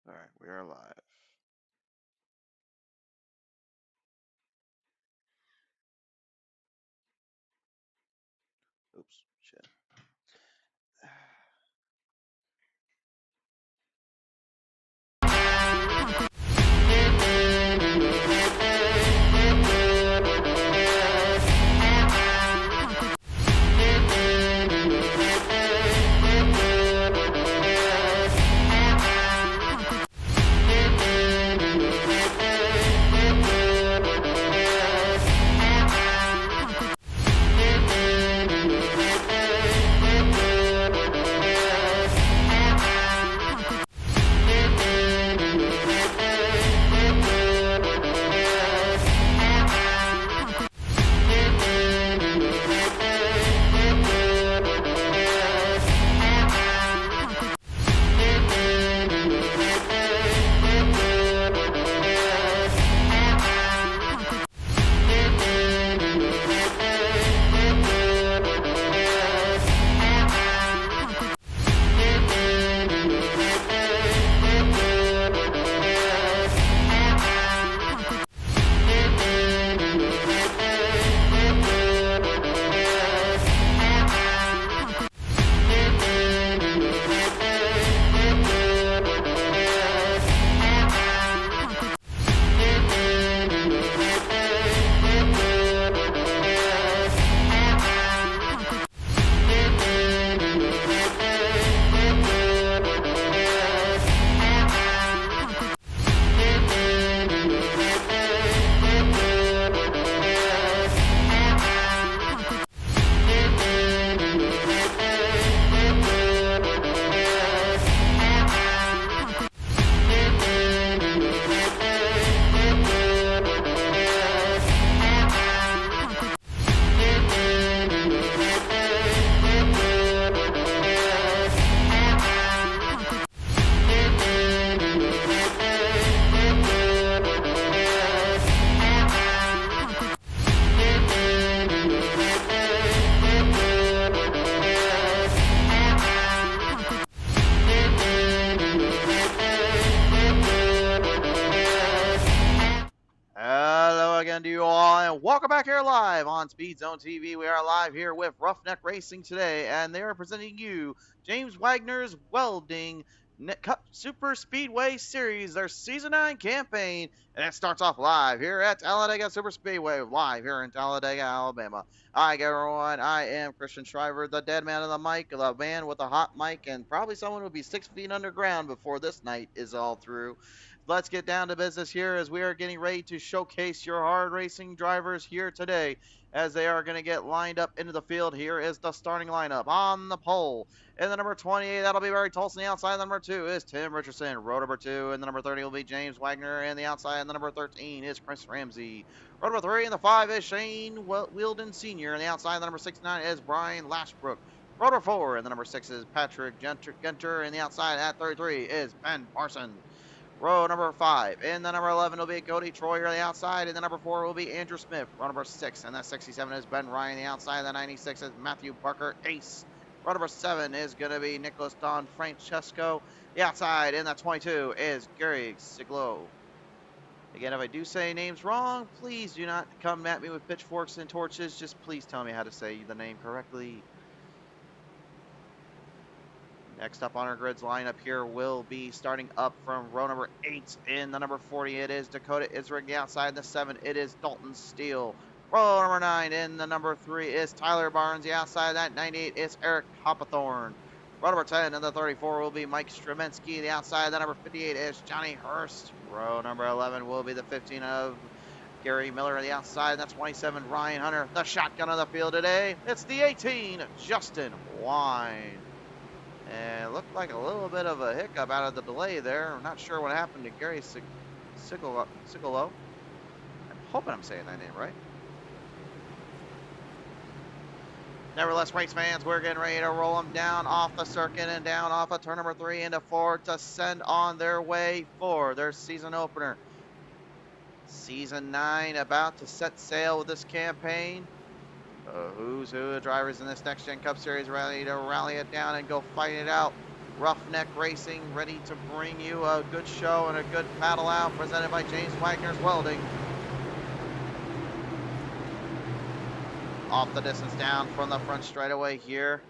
All right, we are live. Oops, shit. Hello again to you all, and welcome back here live on Speed Zone TV. We are live here with Ruff-Neck Racing today, and they are presenting you James Wagner's Welding Cup Super Speedway Series, their Season 9 campaign, and it starts off live here at Talladega Super Speedway, live here in Talladega, Alabama. Hi, everyone. I am Christian Shriver, the dead man of the mic, the man with a hot mic, and probably someone who will be 6 feet underground before this night is all through. Let's get down to business here as we are getting ready to showcase your hard racing drivers here today as they are going to get lined up into the field. Here is the starting lineup on the pole. In the number 28, that'll be Barry Tolson. The outside, the number 2 is Tim Richardson. Row number 2, and the number 30 will be James Wagner. And the outside, and the number 13 is Chris Ramsey. Row number 3 and the 5 is Shane Welding Sr. And the outside, the number 69 is Brian Lashbrook. Row number 4 and the number 6 is Patrick Gunter. And the outside at 33 is Ben Parson. Row number 5. In the number 11 will be Cody Troyer on the outside. And the number 4 will be Andrew Smith. Row number 6. And that 67 is Ben Ryan on the outside. The 96 is Matthew Parker Ace. Row number 7 is going to be Nicholas Don Francesco. The outside in that 22 is Gary Siglo. Again, if I do say names wrong, please do not come at me with pitchforks and torches. Just please tell me how to say the name correctly. Next up on our grids lineup here will be starting up from row number 8. In the number 40, it is Dakota Isring. The outside, the 7, it is Dalton Steele. Row number 9, in the number 3 is Tyler Barnes. The outside, that 98 is Eric Hoppathorn. Row number 10 and the 34 will be Mike Stremensky. The outside, the number 58 is Johnny Hurst. Row number 11 will be the 15 of Gary Miller. The outside, that's 27 Ryan Hunter. The shotgun of the field today, it's the 18 Justin Wine. And it looked like a little bit of a hiccup out of the delay there. I'm not sure what happened to Gary Sigolo. I'm hoping I'm saying that name right. Nevertheless, race fans, we're getting ready to roll them down off the circuit and down off of turn number 3 into 4 to send on their way for their season opener. Season 9 about to set sail with this campaign. Who's who the drivers in this Next Gen Cup Series ready to rally it down and go fight it out Ruff-Neck Racing, ready to bring you a good show and a good paddle out, presented by James Wagner's Welding. Off the distance down from the front straightaway here.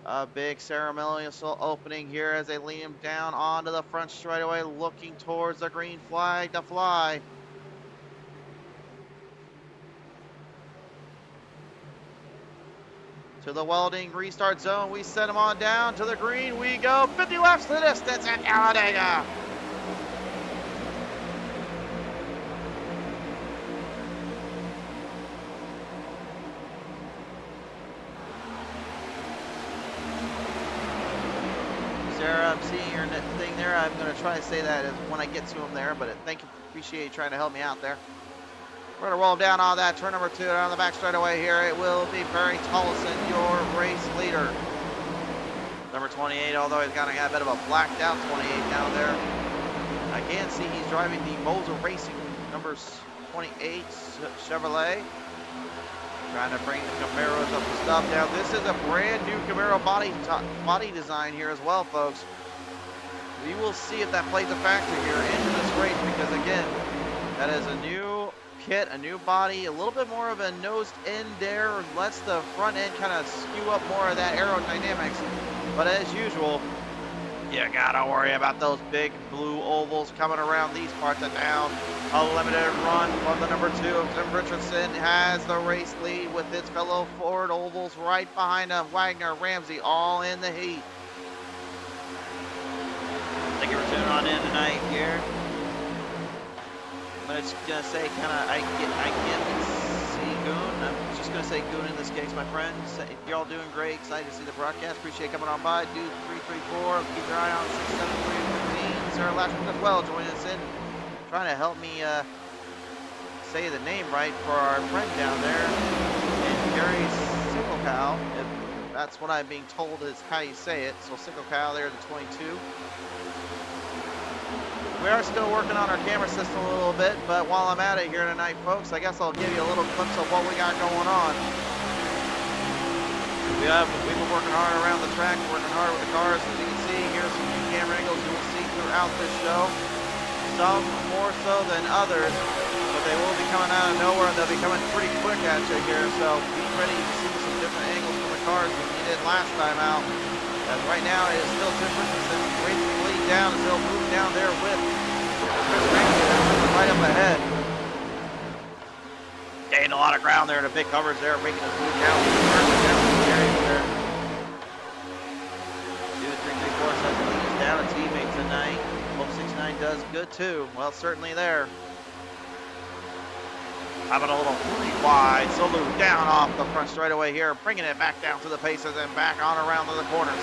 A big ceremonial opening here as they lead him down onto the front straightaway, looking towards the green flag to fly. To the Welding restart zone, we send him on down to the green. We go 50 laps to the distance at Talladega. Sarah, I'm seeing your thing there. I'm going to try to say that when I get to him there, but thank you. Appreciate you trying to help me out there. We're going to roll down on that turn number 2 on the back straightaway here. It will be Barry Tollison, your race leader. Number 28, although he's got a bit of a blacked out 28 down there. I can see he's driving the Moser Racing number 28 Chevrolet. Trying to bring the Camaros up to stuff down. This is a brand new Camaro body design here as well, folks. We will see if that plays a factor here into this race, because again, that is a new kit, a new body, a little bit more of a nosed end there, lets the front end kind of skew up more of that aerodynamics. But as usual, you gotta worry about those big blue ovals coming around these parts of town. A limited run from the number 2 of Tim Richardson has the race lead with its fellow Ford ovals right behind him. Wagner, Ramsey, all in the heat. Thank you for tuning on in tonight here. I'm just gonna say, I can't see Goon. I'm just gonna say Goon in this case, my friends. You're all doing great. Excited to see the broadcast. Appreciate coming on by. Dude 334. Keep your eye on 67315. Sarah Lashman as well joining us in, trying to help me say the name right for our friend down there. And Gary Sicklecow. That's what I'm being told is how you say it. So Sicklecow there, the 22. We are still working on our camera system a little bit, but while I'm at it here tonight, folks, I guess I'll give you a little glimpse of what we got going on. We've been working hard around the track, working hard with the cars. As you can see, here's some new camera angles you will see throughout this show. Some more so than others, but they will be coming out of nowhere, and they'll be coming pretty quick at you here. So be ready to see some different angles from the cars than we did last time out. As right now, it is still Tim Richardson racing the lead down as they'll move down there with Chris Rankin right up ahead. Gained a lot of ground there, the big covers there, making us move down the area there. 2-3-3-4 says the lead is down a teammate tonight. Hope 6-9 does good too. Well, certainly there. Having a little pretty wide salute down off the front straightaway here, bringing it back down to the paces and back on around to the corners.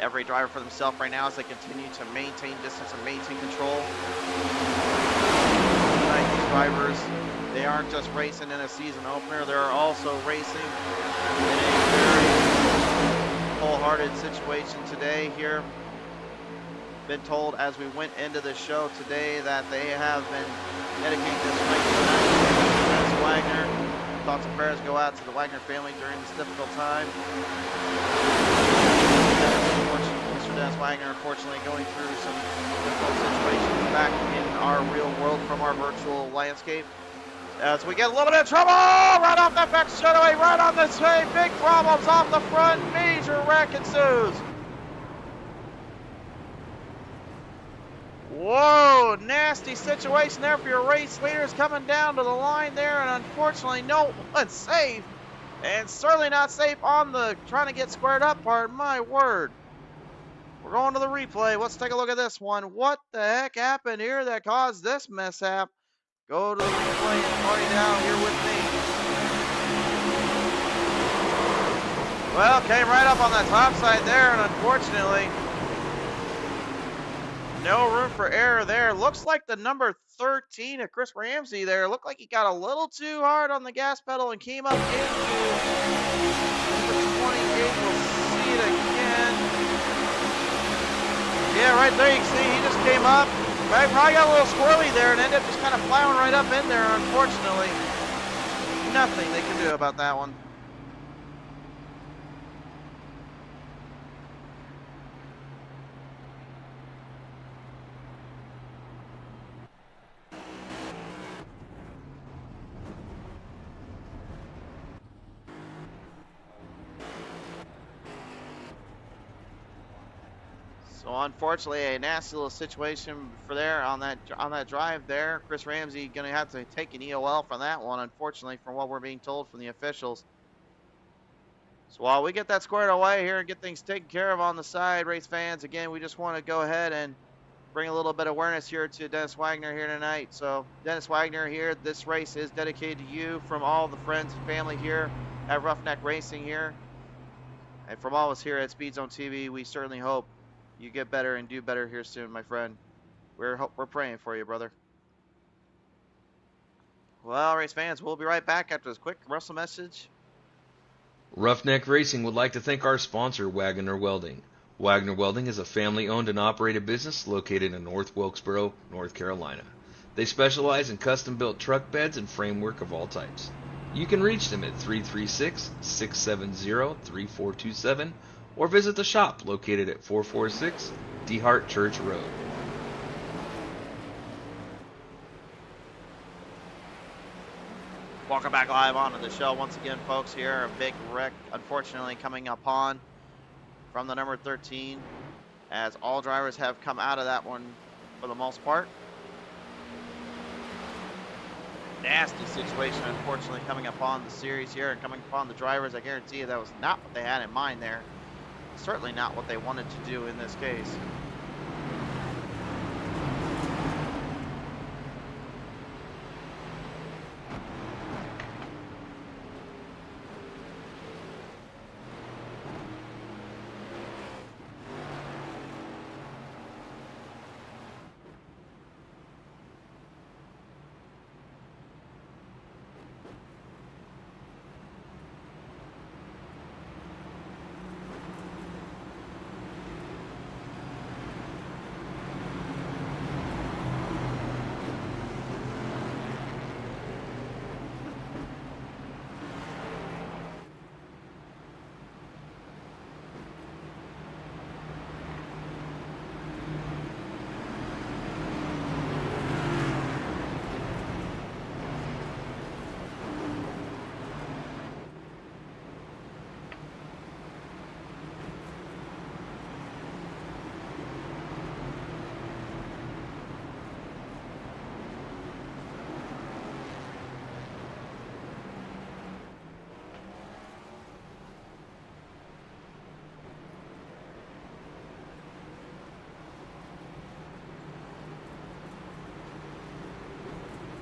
Every driver for themselves right now as they continue to maintain distance and maintain control. Tonight, these drivers, they aren't just racing in a season opener, they're also racing in a very wholehearted situation today here. Been told as we went into the show today that they have been dedicating this race to Dennis Wagner. Thoughts and prayers go out to the Wagner family during this difficult time. Mr. Dennis Wagner, unfortunately, going through some difficult situations back in our real world from our virtual landscape. As we get a little bit of trouble right off that back straightaway, right on the train, big problems off the front, major wreck ensues. Whoa, nasty situation there for your race leaders coming down to the line there, and unfortunately no one's safe, and certainly not safe on the trying to get squared up part. My word. We're going to the replay. Let's take a look at this one. What the heck happened here that caused this mishap? Go to the replay and party down here with me. Well, came right up on that top side there, and unfortunately, no room for error there. Looks like the number 13 of Chris Ramsey there looked like he got a little too hard on the gas pedal and came up into number 28. We'll see it again. Yeah, right there you can see he just came up. I probably got a little squirrely there and ended up just kind of plowing right up in there. Unfortunately, nothing they can do about that one. So unfortunately, a nasty little situation for there on that drive there. Chris Ramsey gonna have to take an EOL from that one, unfortunately, from what we're being told from the officials. So while we get that squared away here and get things taken care of on the side, race fans, again, we just want to go ahead and bring a little bit of awareness here to Dennis Wagner here tonight. So Dennis Wagner here, this race is dedicated to you from all the friends and family here at Ruff-Neck Racing here. And from all of us here at Speed Zone TV, we certainly hope you get better and do better here soon, my friend. We're praying for you, brother. Well, race fans, we'll be right back after this quick commercial message. Ruff-Neck Racing would like to thank our sponsor, Wagoner Welding. Wagoner Welding is a family-owned and operated business located in North Wilkesboro, North Carolina. They specialize in custom-built truck beds and framework of all types. You can reach them at 336-670-3427 or visit the shop located at 446 DeHart Church Road. Welcome back live onto the show once again, folks. Here, a big wreck, unfortunately, coming upon from the number 13, as all drivers have come out of that one for the most part. Nasty situation, unfortunately, coming upon the series here and coming upon the drivers. I guarantee you that was not what they had in mind there. Certainly not what they wanted to do in this case.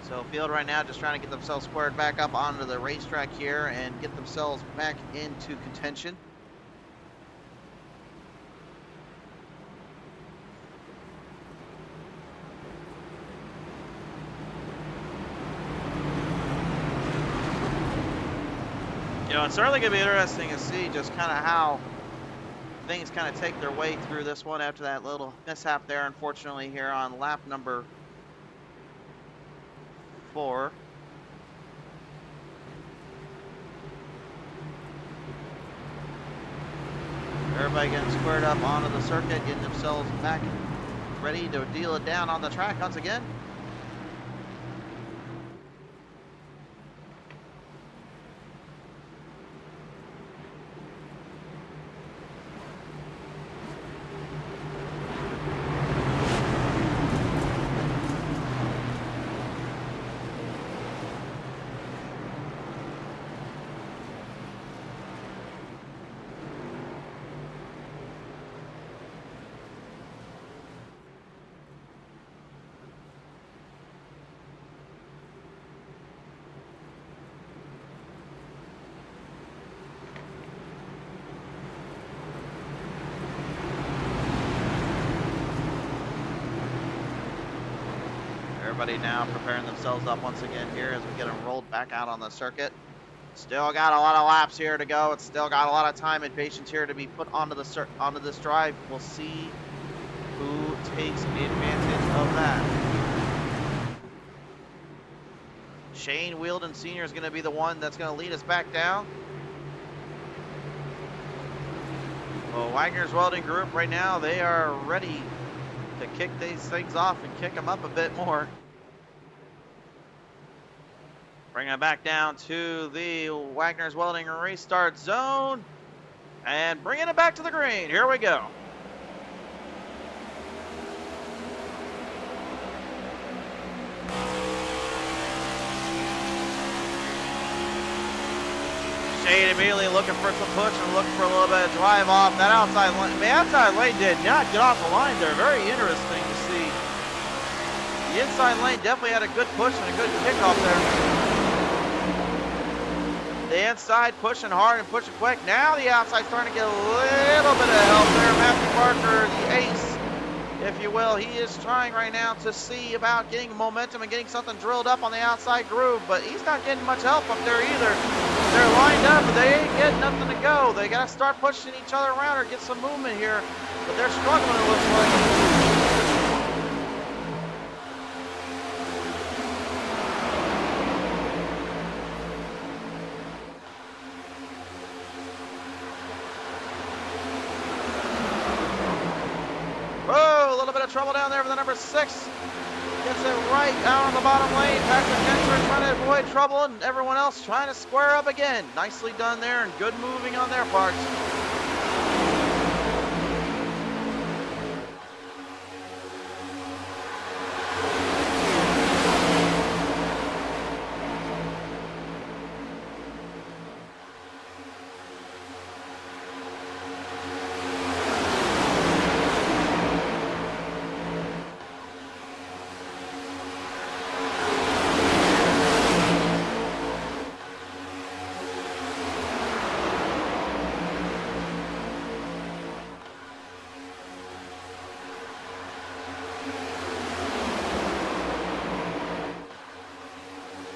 So field right now just trying to get themselves squared back up onto the racetrack here and get themselves back into contention. You know, it's certainly going to be interesting to see just kind of how things kind of take their way through this one after that little mishap there, unfortunately, here on lap number 4. Everybody getting squared up onto the circuit, getting themselves back ready to deal it down on the track once again. Everybody now preparing themselves up once again here as we get them rolled back out on the circuit. Still got a lot of laps here to go. It's still got a lot of time and patience here to be put onto this drive. We'll see who takes advantage of that. Shane Wielden Sr. is going to be the one that's going to lead us back down. Well, Wagner's Welding Group right now, they are ready to kick these things off and kick them up a bit more. Bringing it back down to the Wagner's Welding restart zone and bringing it back to the green. Here we go. Shane immediately looking for some push and looking for a little bit of drive off. That outside lane, the outside lane did not get off the line there. Very interesting to see. The inside lane definitely had a good push and a good kickoff there. The inside pushing hard and pushing quick. Now the outside starting to get a little bit of help there. Matthew Parker, the ace, if you will, he is trying right now to see about getting momentum and getting something drilled up on the outside groove, but he's not getting much help up there either. They're lined up, but they ain't getting nothing to go. They got to start pushing each other around or get some movement here, but they're struggling, it looks like. Oh, a little bit of trouble down there for the number 6. Gets it right out on the bottom lane. Patrick Gensler trying to avoid trouble, and everyone else trying to square up again. Nicely done there, and good moving on their part.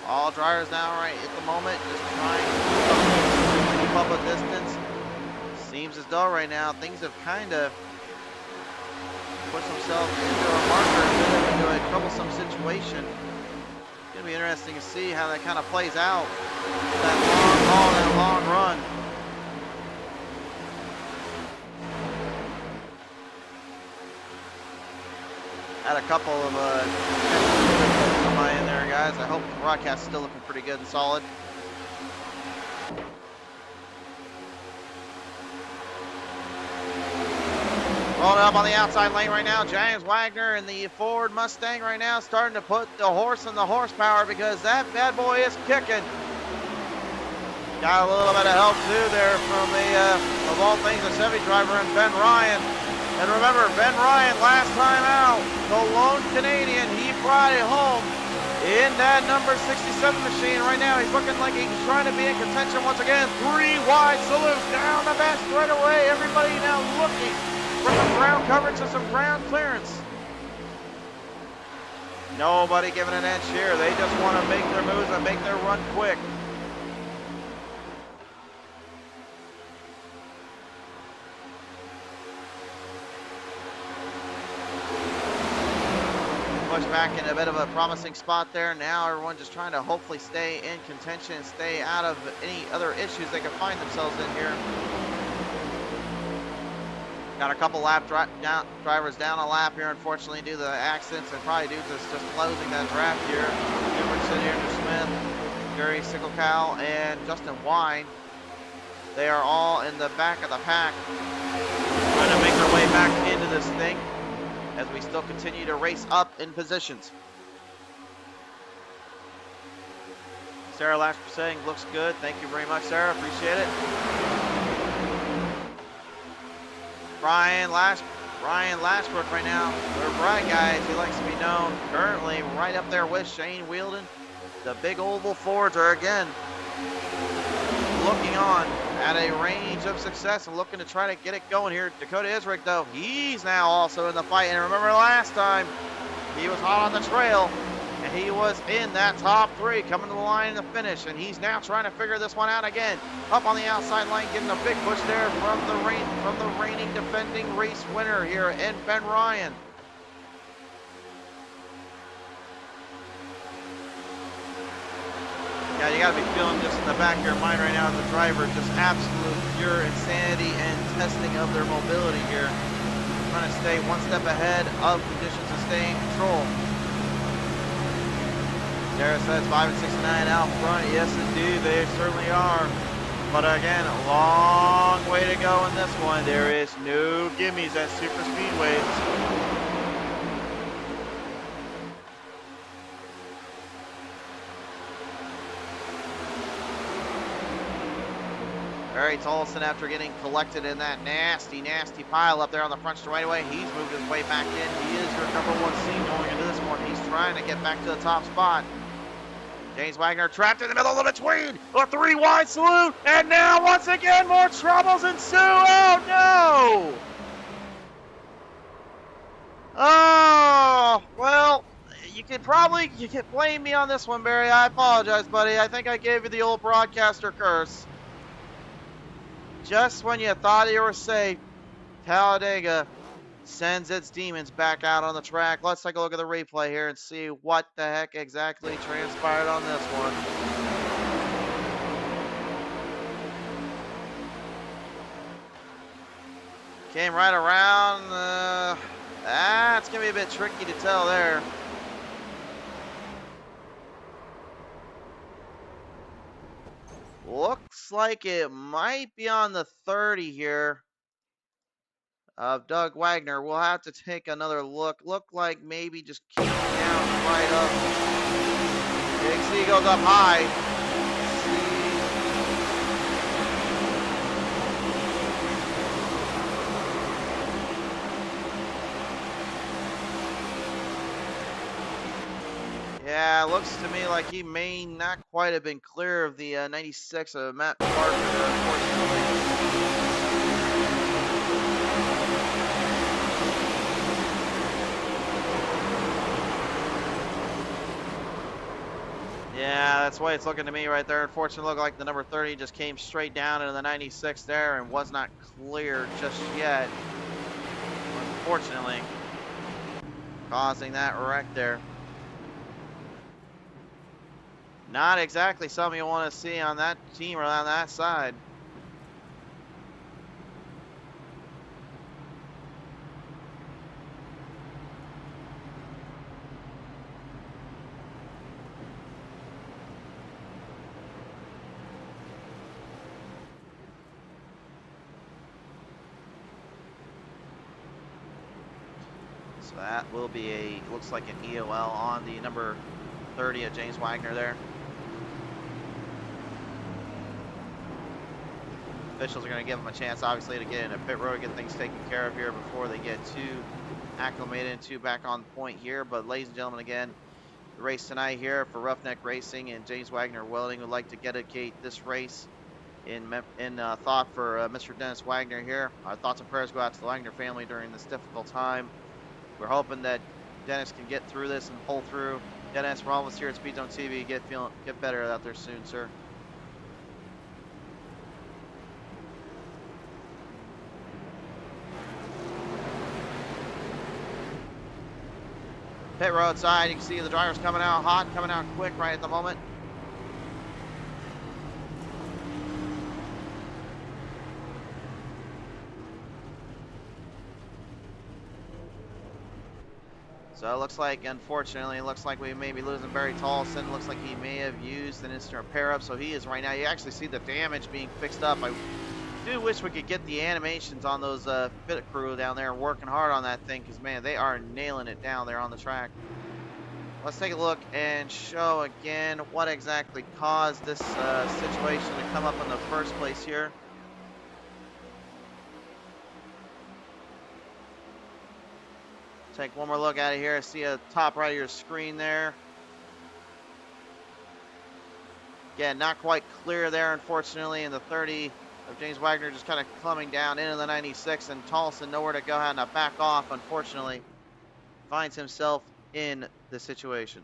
All drivers now right at the moment just trying to keep up a distance. Seems as though right now things have kind of pushed themselves into a marker, into a troublesome situation. It's going to be interesting to see how that kind of plays out. That long haul, that long run. Had a couple of in there, guys. I hope the broadcast is still looking pretty good and solid. Rolling up on the outside lane right now, James Wagner in the Ford Mustang right now, starting to put the horse in the horsepower because that bad boy is kicking. Got a little bit of help too there from the, of all things, the Chevy driver and Ben Ryan. And remember, Ben Ryan last time out, the lone Canadian, he brought it home in that number 67 machine. Right now, he's looking like he's trying to be in contention once again. 3 wide salute down the back straightaway. Everybody now looking for some ground coverage and some ground clearance. Nobody giving an inch here. They just want to make their moves and make their run quick. Back in a bit of a promising spot there. Now everyone just trying to hopefully stay in contention and stay out of any other issues they could find themselves in here. Got a couple drivers down a lap here, unfortunately, due to the accidents and probably due to just closing that draft here. Emerson, Andrew Smith, Gary Sicklecow, and Justin Wine. They are all in the back of the pack, trying to make their way back into this thing as we still continue to race up in positions. Sarah Lashford saying, looks good. Thank you very much, Sarah. Appreciate it. Ryan Lashbrook right now, the bright guy, as he likes to be known, currently right up there with Shane Welding. The big oval Fords are again looking on at a range of success and looking to try to get it going here. Dakota Isrick, though, he's now also in the fight. And remember last time, he was hot on the trail, and he was in that top 3, coming to the line in the finish. And he's now trying to figure this one out again. Up on the outside line, getting a big push there from the reigning defending race winner here in Ben Ryan. Yeah, you gotta be feeling just in the back of your mind right now as a driver, just absolute pure insanity and testing of their mobility here. Trying to stay one step ahead of conditions and stay in control. Sarah says 5 and 69 out front. Yes, indeed, they certainly are. But again, a long way to go in this one. There is no gimmies at Superspeedways. Barry Tolson, after getting collected in that nasty, nasty pile up there on the front straightaway, he's moved his way back in. He is your number one seed going into this one. He's trying to get back to the top spot. James Wagoner trapped in the middle of between. A three-wide salute. And now, once again, more troubles ensue. Oh, no. Oh, well, you can blame me on this one, Barry. I apologize, buddy. I think I gave you the old broadcaster curse. Just when you thought you were safe, Talladega sends its demons back out on the track. Let's take a look at the replay here and see what the heck exactly transpired on this one. Came right around. It's going to be a bit tricky to tell there. Looks like it might be on the 30 here of Doug Wagoner. We'll have to take another look. Look like maybe just came down right up. Big C goes up high. Yeah, looks to me like he may not quite have been clear of the 96 of Matt Parker there, unfortunately. Yeah, that's the way it's looking to me right there. Unfortunately, looked like the number 30 just came straight down into the 96 there and was not clear just yet. Unfortunately, causing that wreck there. Not exactly something you want to see on that team or on that side. So that will be looks like an EOL on the number 30 of James Wagoner there. Officials are going to give them a chance, obviously, to get in a pit road, get things taken care of here before they get too acclimated and too back on point here. But ladies and gentlemen, again, the race tonight here for Ruff-Neck Racing and James Wagoner Welding would like to dedicate this race in thought for Mr. Dennis Wagoner here. Our thoughts and prayers go out to the Wagoner family during this difficult time. We're hoping that Dennis can get through this and pull through. Dennis, we're almost here at Speed Zone TV. Get better out there soon, sir. Pit road side, you can see the drivers coming out hot, coming out quick right at the moment. So it looks like, unfortunately, it looks like we may be losing Barry Tolson. Looks like he may have used an instant repair up, so he is right now. You actually see the damage being fixed up. I do wish we could get the animations on those pit crew down there working hard on that thing, because, man, they are nailing it down there on the track. Let's take a look and show again what exactly caused this situation to come up in the first place here. Take one more look at it here. See a top right of your screen there. Again, not quite clear there, unfortunately, and the 30 of James Wagoner just kind of coming down into the 96, and Tolson nowhere to go, having to back off, unfortunately. Finds himself in the situation.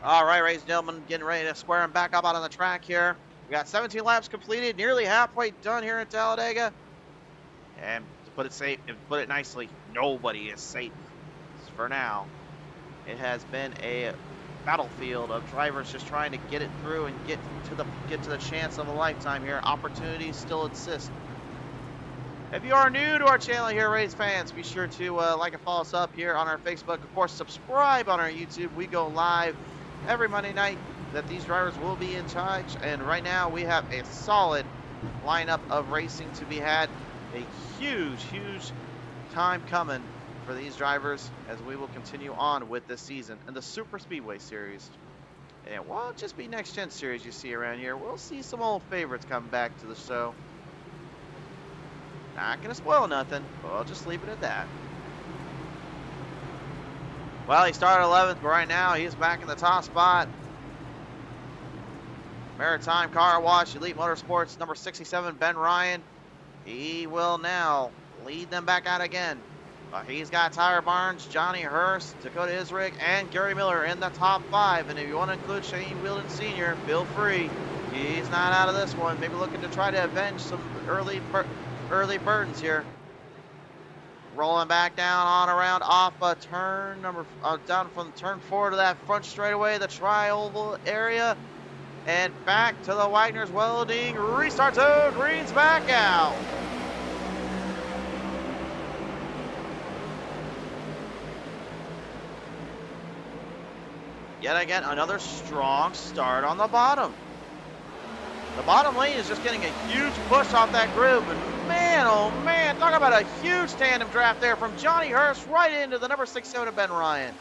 All right, ladies and gentlemen, getting ready to square him back up out on the track here. We got 17 laps completed, nearly halfway done here at Talladega. And to put it safe, and put it nicely, nobody is safe for now. It has been a battlefield of drivers just trying to get it through and get to the chance of a lifetime here. Opportunities still exist. If you are new to our channel here, race fans, be sure to like and follow us up here on our Facebook. Of course, subscribe on our YouTube. We go live every Monday night that these drivers will be in charge. And right now we have a solid lineup of racing to be had. A huge time coming for these drivers as we will continue on with this season in the Superspeedway series. And it won't just be next gen series you see around here. We'll see some old favorites come back to the show. Not gonna spoil nothing, but I'll just leave it at that. Well, he started 11th, but right now he's back in the top spot. Maritime Car Wash, Elite Motorsports, number 67, Ben Ryan. He will now lead them back out again. He's got Tyler Barnes, Johnny Hurst, Dakota Isrig, and Gary Miller in the top 5. And if you want to include Shane Welding Sr., feel free. He's not out of this one. Maybe looking to try to avenge some early burdens here. Rolling back down on around off a turn down from turn 4 to that front straightaway, the tri-oval area. And back to the Wagoner's Welding restart zone. Green's back out. Yet again, another strong start on the bottom. The bottom lane is just getting a huge push off that groove. And man, oh man, talk about a huge tandem draft there from Johnny Hurst right into the number 67 of Ben Ryan.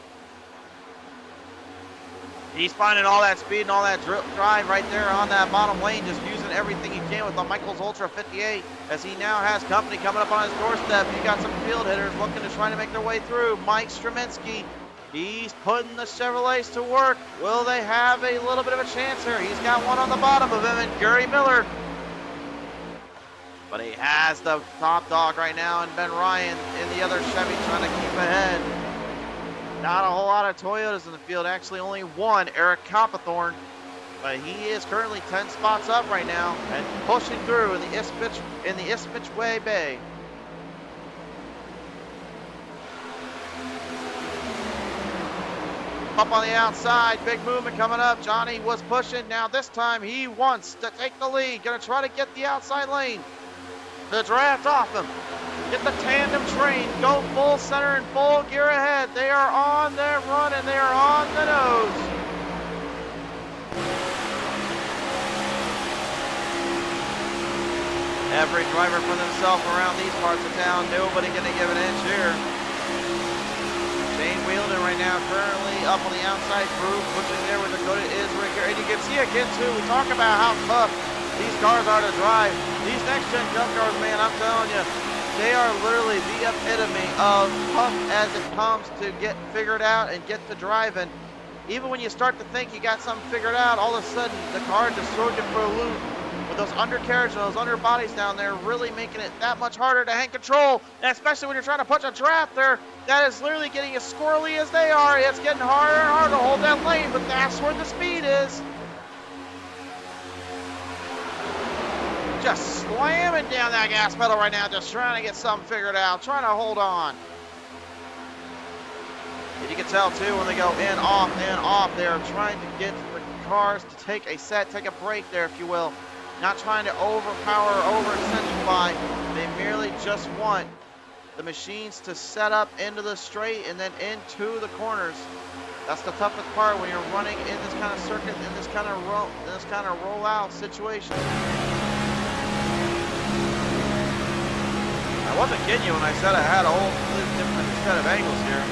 He's finding all that speed and all that drive right there on that bottom lane, just using everything he can with the Michaels Ultra 58, as he now has company coming up on his doorstep. You got some field hitters looking to try to make their way through. Mike Straminsky, he's putting the Chevrolets to work. Will they have a little bit of a chance here? He's got one on the bottom of him, and Gary Miller. But he has the top dog right now, and Ben Ryan in the other Chevy trying to keep ahead. Not a whole lot of Toyotas in the field, actually only one, Eric Copperthorne. But he is currently 10 spots up right now and pushing through in the Ismitchway Bay. Up on the outside, big movement coming up. Johnny was pushing. Now this time he wants to take the lead. Gonna try to get the outside lane. The draft off him. Get the tandem train. Go full center and full gear ahead. They are on their run and they are on the nose. Every driver for themselves around these parts of town. Nobody gonna give an inch here. Shane Welding right now currently up on the outside groove, pushing there with Dakota Isrig here. And you can see again too, we talk about how tough these cars are to drive. These next gen cup cars, man, I'm telling you, they are literally the epitome of tough as it comes to get figured out and get to driving. Even when you start to think you got something figured out, all of a sudden the car just throws you for a loop. With those undercarriages and those underbodies down there, really making it that much harder to hang control. And especially when you're trying to punch a draft there, that is literally getting as squirrely as they are. It's getting harder and harder to hold that lane, but that's where the speed is. Just slamming down that gas pedal right now, just trying to get something figured out, trying to hold on. And you can tell too when they go in, off, they're trying to get the cars to take a break there, if you will. Not trying to overpower or over-intensify. They merely just want the machines to set up into the straight and then into the corners. That's the toughest part when you're running in this kind of circuit, in this kind of rollout situation. I wasn't kidding you when I said I had a whole different set of angles here.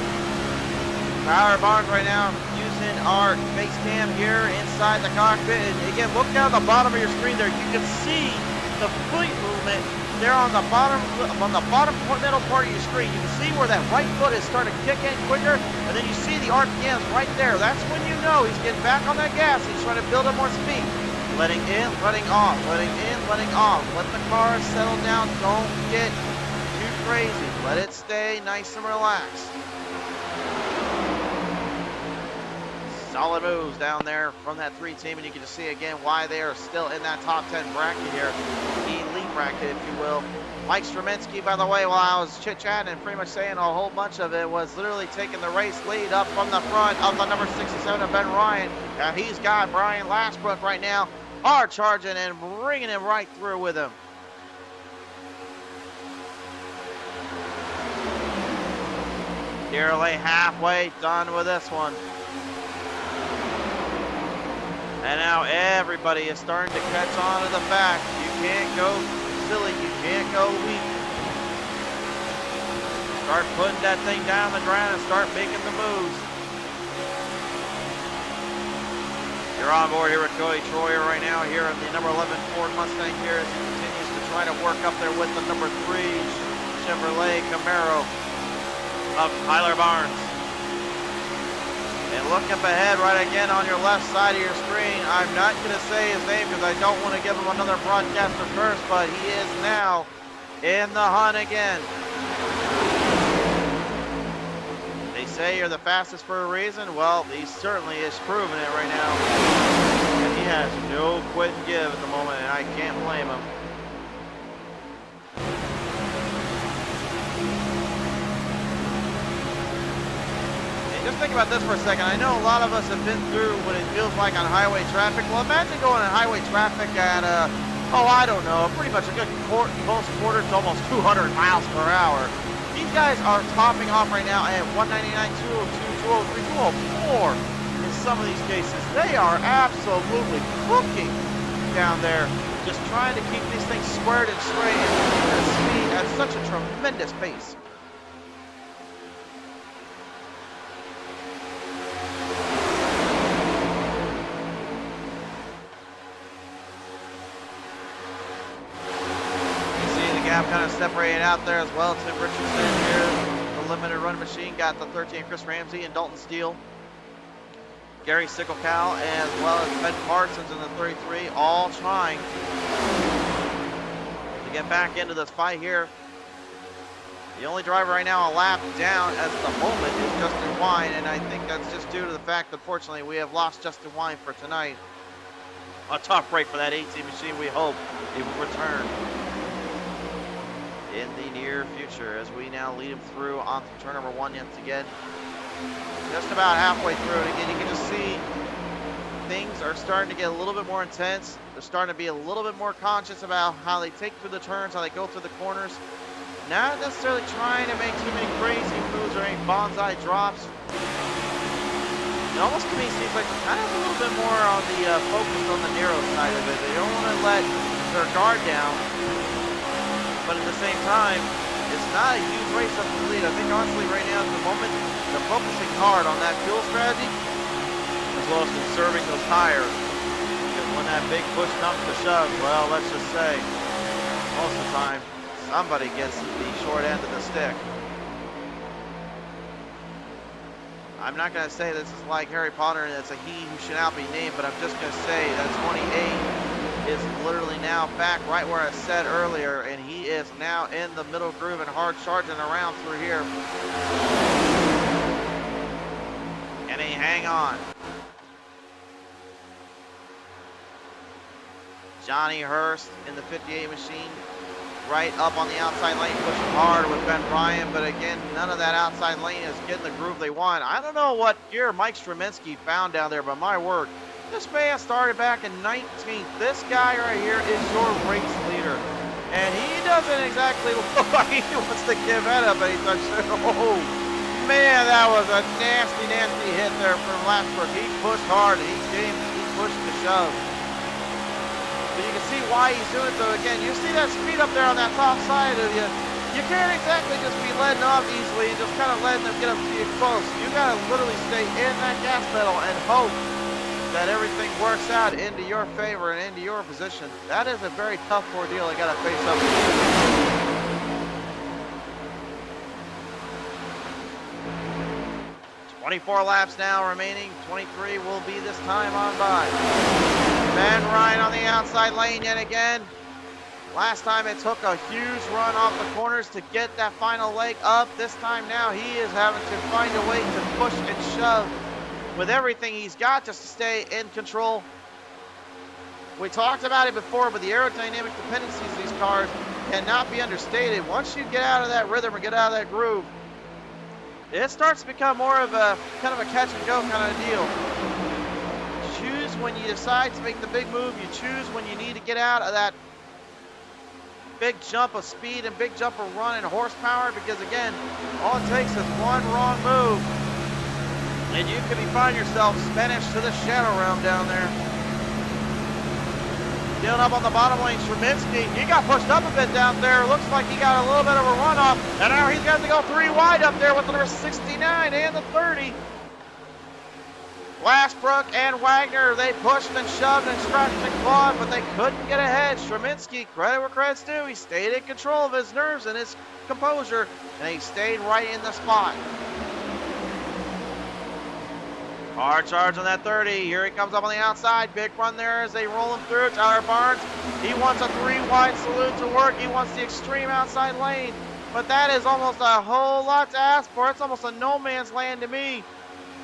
Tyler Barnes right now using our face cam here inside the cockpit. And again, look down at the bottom of your screen there. You can see the fleet movement there on the bottom middle part of your screen. You can see where that right foot is starting to kick in quicker, and then you see the RPMs right there. That's when you know he's getting back on that gas. He's trying to build up more speed. Letting in, letting off, letting in, letting off. Let the car settle down. Don't get too crazy. Let it stay nice and relaxed. Solid moves down there from that 3 team, and you can just see again why they are still in that top 10 bracket here, elite bracket, if you will. Mike Straminsky, by the way, while I was chit-chatting and pretty much saying a whole bunch of it, was literally taking the race lead up from the front of the number 67 of Ben Ryan. He's got Brian Lashbrook right now, hard charging and bringing him right through with him. Nearly halfway done with this one. And now everybody is starting to catch on to the fact you can't go silly, you can't go weak. Start putting that thing down the ground and start making the moves. You're on board here with Cody Troyer right now here in the number 11 Ford Mustang here as he continues to try to work up there with the number 3 Chevrolet Camaro of Tyler Barnes. And look up ahead right again on your left side of your screen. I'm not going to say his name because I don't want to give him another broadcaster curse, but he is now in the hunt again. They say you're the fastest for a reason. Well, he certainly is proving it right now. And he has no quit and give at the moment, and I can't blame him. Just think about this for a second. I know a lot of us have been through what it feels like on highway traffic. Well, imagine going on highway traffic at, I don't know, pretty much a good close quarter to almost 200 miles per hour. These guys are topping off right now at 199, 202, 203, 204 in some of these cases. They are absolutely cooking down there, just trying to keep these things squared and straight and keep the speed at such a tremendous pace. Kind of separated out there as well. Tim Richardson here, the limited run machine, got the 13, Chris Ramsey and Dalton Steele. Gary Sickelcow as well as Ben Parsons in the 33, all trying to get back into this fight here. The only driver right now a lap down at the moment is Justin Wine, and I think that's just due to the fact that unfortunately we have lost Justin Wine for tonight. A tough break for that 18 machine. We hope it will return in the near future as we now lead him through onto turn number 1 yet again. Just about halfway through it again. You can just see things are starting to get a little bit more intense. They're starting to be a little bit more conscious about how they take through the turns, how they go through the corners. Not necessarily trying to make too many crazy moves or any bonsai drops. It almost to me seems like they're kind of a little bit more on the focused on the narrow side of it. They don't want to let their guard down. But at the same time, it's not a huge race up the lead. I think honestly right now at the moment, they're focusing hard on that fuel strategy as well as conserving those tires. Because when that big push comes to shove, well, let's just say, most of the time, somebody gets the short end of the stick. I'm not going to say this is like Harry Potter and it's a he who should not be named, but I'm just going to say that 28 is literally now back right where I said earlier, and he is now in the middle groove and hard charging around through here. Can he hang on? Johnny Hurst in the 58 machine right up on the outside lane, pushing hard with Ben Ryan, but again, none of that outside lane is getting the groove they want. I don't know what gear Mike Straminsky found down there, but my word, this man started back in 19th. This guy right here is your race leader. And he doesn't exactly look like he wants to give that up anytime soon. Oh, man, that was a nasty, nasty hit there from Lashbrook. He pushed hard. He pushed the shove. But you can see why he's doing it, though. Again, you see that speed up there on that top side of you. You can't exactly just be letting off easily and just kind of letting them get up to you close. You got to literally stay in that gas pedal and hope that everything works out into your favor and into your position. That is a very tough ordeal I got to face up with. 24 laps now remaining. 23 will be this time on by. Ben Ryan on the outside lane yet again. Last time it took a huge run off the corners to get that final leg up. This time now he is having to find a way to push and shove with everything he's got just to stay in control. We talked about it before, but the aerodynamic dependencies of these cars cannot be understated. Once you get out of that rhythm or get out of that groove, it starts to become more of a kind of a catch and go kind of deal. Choose when you decide to make the big move. You choose when you need to get out of that big jump of speed and big jump of run and horsepower, because again, all it takes is one wrong move and you could find yourself Spanish to the shadow realm down there. Dealing up on the bottom lane, Trubinsky, he got pushed up a bit down there. Looks like he got a little bit of a runoff, and now he's got to go 3 wide up there with the number 69 and the 30. Westbrook and Wagoner, they pushed and shoved and scratched and clawed, but they couldn't get ahead. Trubinsky, credit where credit's due, he stayed in control of his nerves and his composure, and he stayed right in the spot. Hard charge on that 30. Here he comes up on the outside. Big run there as they roll him through. Tyler Barnes, he wants a 3 wide salute to work. He wants the extreme outside lane, but that is almost a whole lot to ask for. It's almost a no man's land to me.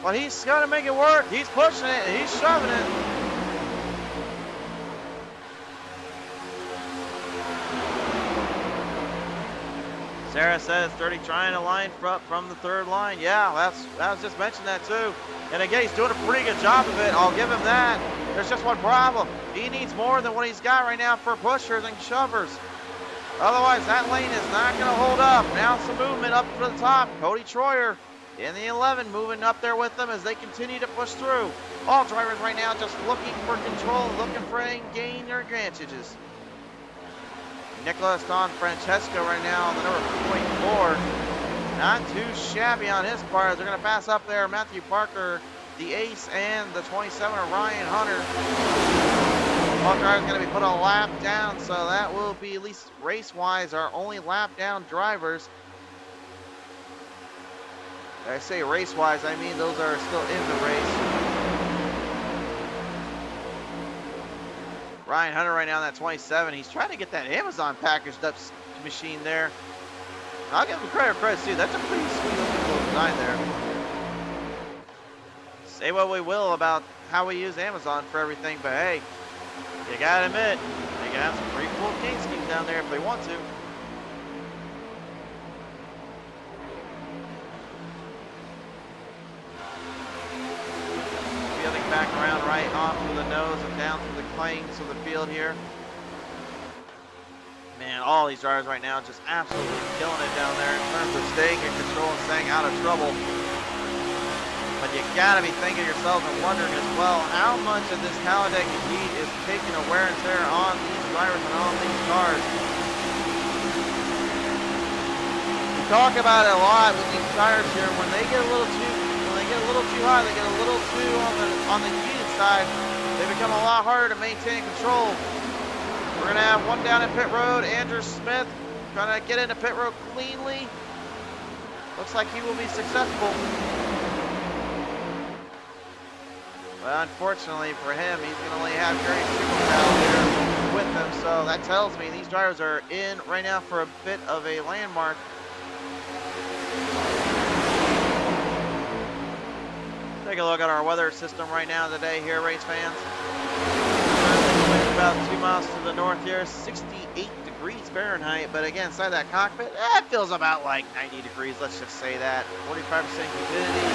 But he's going to make it work. He's pushing it. He's shoving it. Sarah says 30 trying to line from the third line. Yeah, I was just mentioning that too. And again, he's doing a pretty good job of it. I'll give him that. There's just one problem. He needs more than what he's got right now for pushers and shovers. Otherwise, that lane is not going to hold up. Now some movement up to the top. Cody Troyer in the 11 moving up there with them as they continue to push through. All drivers right now just looking for control, looking for gain their advantages. Nicholas Don Francesco right now on the number 0.4. Not too shabby on his part. They're going to pass up there Matthew Parker, the ace, and the 27 of Ryan Hunter. All drivers going to be put a lap down, so that will be, at least race-wise, our only lap down drivers. When I say race-wise, I mean those are still in the race. Ryan Hunter right now in that 27. He's trying to get that Amazon packaged up machine there. I'll give him credit too. That's a pretty sweet little design there. Say what we will about how we use Amazon for everything, but hey, you gotta admit, they can have some pretty cool paint schemes down there if they want to. Fielding back around right onto the nose and down to the plains of the field here. Man, all these drivers right now just absolutely killing it down there in terms of staying in control and staying out of trouble. But you gotta be thinking to yourself and wondering as well, how much of this Talladega heat is taking a wear and tear on these drivers and on these cars. We talk about it a lot with these tires here. When they get a little too high, they get a little too on the heated side, they become a lot harder to maintain control. We're going to have one down at pit road. Andrew Smith trying to get into pit road cleanly. Looks like he will be successful. But unfortunately for him, he's going to only have Gary Sickeltown there with him. So that tells me these drivers are in right now for a bit of a landmark. Take a look at our weather system right now today here, race fans. About 2 miles to the north here, 68 degrees Fahrenheit, but again, inside that cockpit, it feels about like 90 degrees, let's just say that. 45% humidity,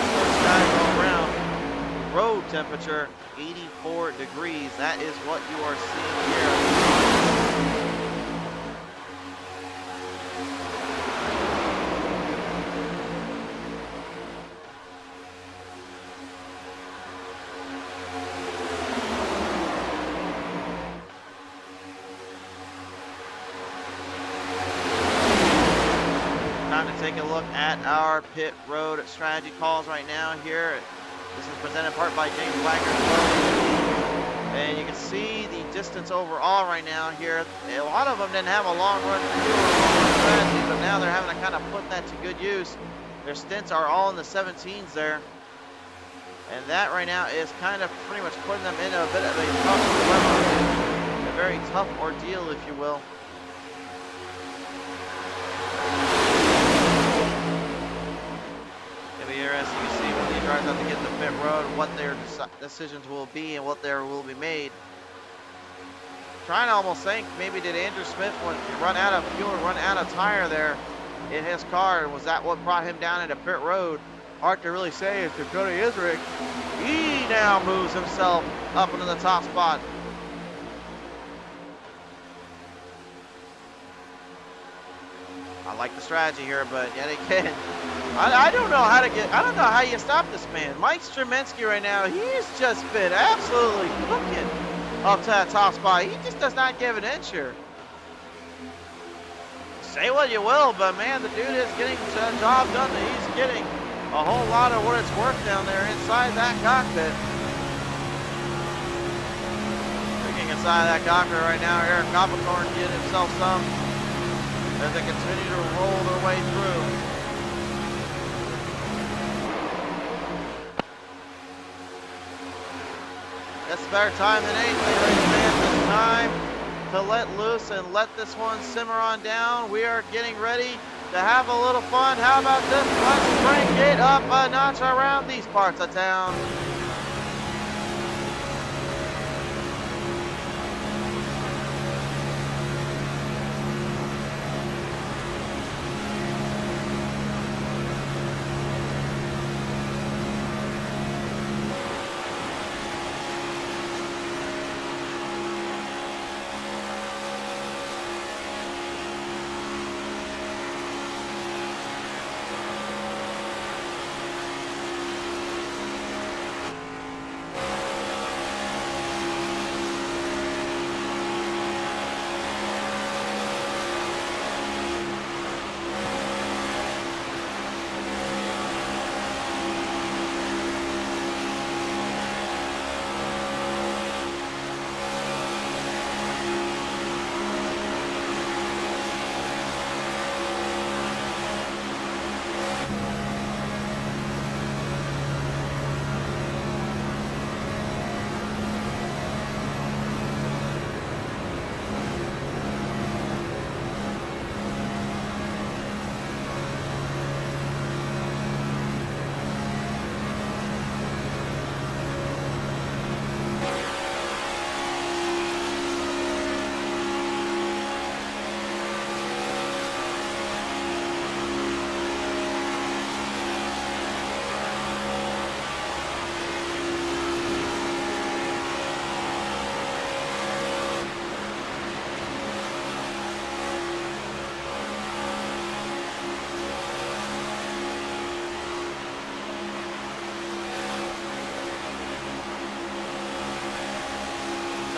skies all around. Road temperature, 84 degrees. That is what you are seeing here. Take a look at our pit road strategy calls right now here. This is presented in part by James Wagner. And you can see the distance overall right now here. A lot of them didn't have a long run strategy, but now they're having to kind of put that to good use. Their stints are all in the 17s there. And that right now is kind of pretty much putting them in a bit of a tough dilemma. A very tough ordeal, if you will. Here, as you see, when these drivers have to get to pit road, what their decisions will be and what there will be made. Trying to almost think, maybe did Andrew Smith run out of fuel, run out of tire there in his car? Was that what brought him down into pit road? Hard to really say. It's Cody Isrick. He now moves himself up into the top spot. I like the strategy here, but yet again, I don't know how you stop this man. Mike Stremensky right now, he's just been absolutely cooking up to that top spot. He just does not give an inch here. Say what you will, but man, the dude is getting the job done. He's getting a whole lot of what it's worth down there inside that cockpit. Looking inside that cockpit right now, Eric Opoener getting himself some as they continue to roll their way through. That's a better time than anything, ladies and gentlemen. It's time to let loose and let this one simmer on down. We are getting ready to have a little fun. How about this? Let's crank it up a notch around these parts of town.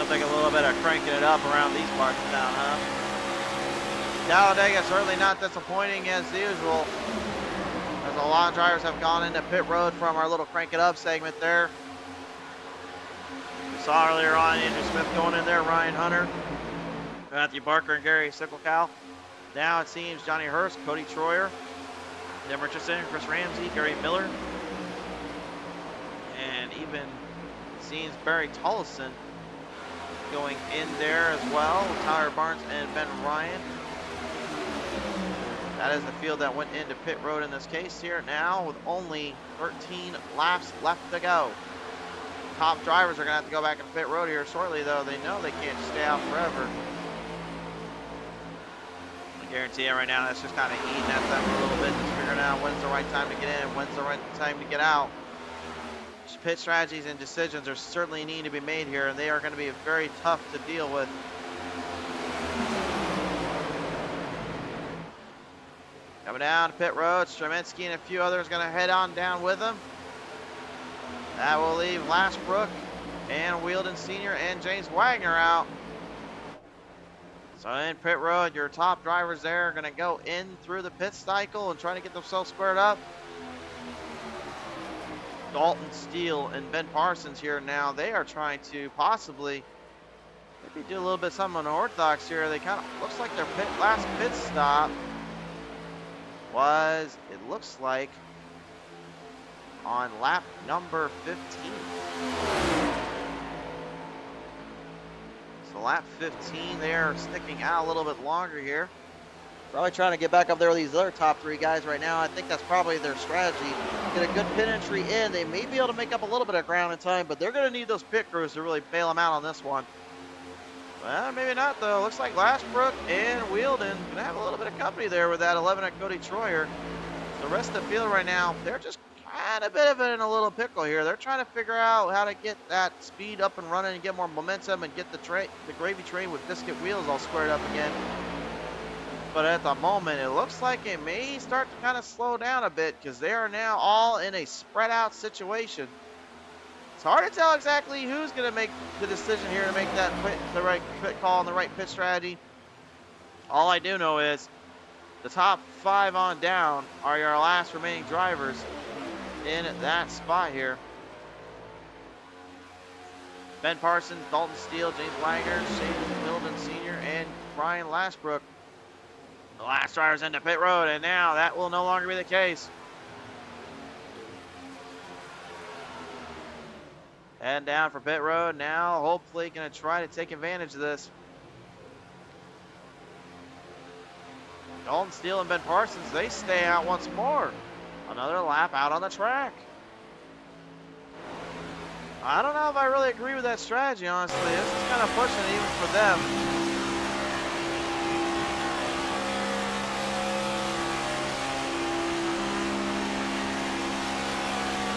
Take a little bit of cranking it up around these parts of town, huh? Talladega certainly not disappointing as usual, as a lot of drivers have gone into pit road from our little crank it up segment there. We saw earlier on Andrew Smith going in there, Ryan Hunter, Matthew Barker, and Gary Sickelcow. Now it seems Johnny Hurst, Cody Troyer, Tim Richardson, Chris Ramsey, Gary Miller, and even it seems Barry Tollison going in there as well, Tyler Barnes and Ben Ryan. That is the field that went into pit road in this case here now with only 13 laps left to go. Top drivers are going to have to go back in pit road here shortly, though. They know they can't stay out forever. I guarantee you right now that's just kind of eating at them a little bit, just figuring out when's the right time to get in, when's the right time to get out. Pit strategies and decisions are certainly need to be made here, and they are going to be very tough to deal with. Coming down to pit road, Stremensky and a few others going to head on down with him. That will leave Lashbrook and Welding Sr. and James Wagoner out. So in pit road, your top drivers there are going to go in through the pit cycle and try to get themselves squared up. Dalton Steele and Ben Parsons here now, they are trying to possibly maybe do a little bit something unorthodox here. They kind of, looks like their last pit stop was, it looks like, on lap number 15. So lap 15, they are sticking out a little bit longer here. Probably trying to get back up there with these other top three guys right now. I think that's probably their strategy. Get a good pit entry in. They may be able to make up a little bit of ground in time, but they're going to need those pit crews to really bail them out on this one. Well, maybe not, though. Looks like Lashbrook and Welding going to have a little bit of company there with that 11 at Cody Troyer. The rest of the field right now, they're just kind of bit of in a little pickle here. They're trying to figure out how to get that speed up and running and get more momentum and get the gravy train with biscuit wheels all squared up again. But at the moment, it looks like it may start to kind of slow down a bit because they are now all in a spread out situation. It's hard to tell exactly who's going to make the decision here to make that the right pit call and the right pit strategy. All I do know is the top 5 on down are your last remaining drivers in that spot here. Ben Parsons, Dalton Steele, James Wagner, Shane Welding Sr., and Brian Lashbrook. The last drivers into pit road, and now that will no longer be the case. Heading down for pit road now, hopefully going to try to take advantage of this. Dalton Steele and Ben Parsons, they stay out once more. Another lap out on the track. I don't know if I really agree with that strategy, honestly. This is kind of pushing even for them.